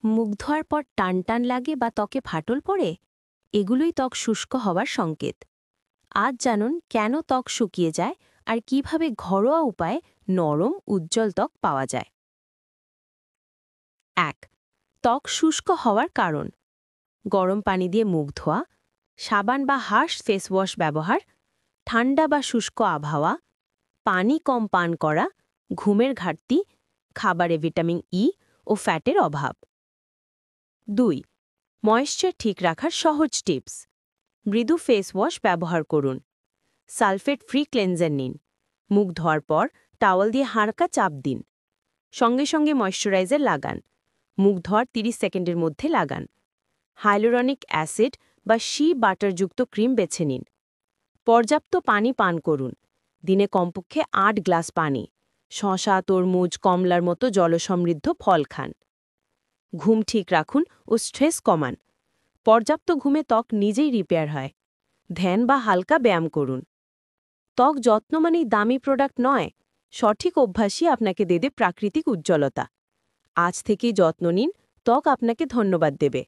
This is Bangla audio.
মুখ ধোয়ার পর টান টান লাগে বা ত্বকে ফাটল পড়ে? এগুলোই ত্বক শুষ্ক হওয়ার সংকেত। আজ জানুন কেন ত্বক শুকিয়ে যায় আর কিভাবে ঘরোয়া উপায়ে নরম উজ্জ্বল ত্বক পাওয়া যায়। ১. ত্বক শুষ্ক হওয়ার কারণ: গরম পানি দিয়ে মুখ ধোয়া, সাবান বা হার্শ ফেস ওয়াশ ব্যবহার, ঠান্ডা বা শুষ্ক আবহাওয়া, পানি কম পান করা, ঘুমের ঘাটতি, খাবারে ভিটামিন ই ও ফ্যাটের অভাব। ২. ময়েশ্চার ঠিক রাখার সহজ টিপস: মৃদু ফেস ওয়াশ ব্যবহার করুন, সালফেট ফ্রি ক্লেনজার নিন, মুখ ধোয়ার পর টাওয়াল দিয়ে হালকা চাপ দিন, সঙ্গে সঙ্গে ময়েশ্চারাইজার লাগান, মুখ ধোয়ার ৩০ সেকেন্ডের মধ্যে লাগান, হাইলোরনিক অ্যাসিড বা শি বাটারযুক্ত ক্রিম বেছে নিন, পর্যাপ্ত পানি পান করুন, দিনে কমপক্ষে ৮ গ্লাস পানি, শসা, তরমুজ, কমলার মতো জলসমৃদ্ধ ফল খান। ঘুম ঠিক রাখুন ও স্ট্রেস কমান, পর্যাপ্ত ঘুমে ত্বক নিজেই রিপেয়ার হয়। ধ্যান বা হালকা ব্যায়াম করুন। ত্বক যত্ন মানেই দামি প্রোডাক্ট নয়, সঠিক অভ্যাসই আপনাকে দেবে প্রাকৃতিক উজ্জ্বলতা। আজ থেকেই যত্ন নিন, ত্বক আপনাকে ধন্যবাদ দেবে।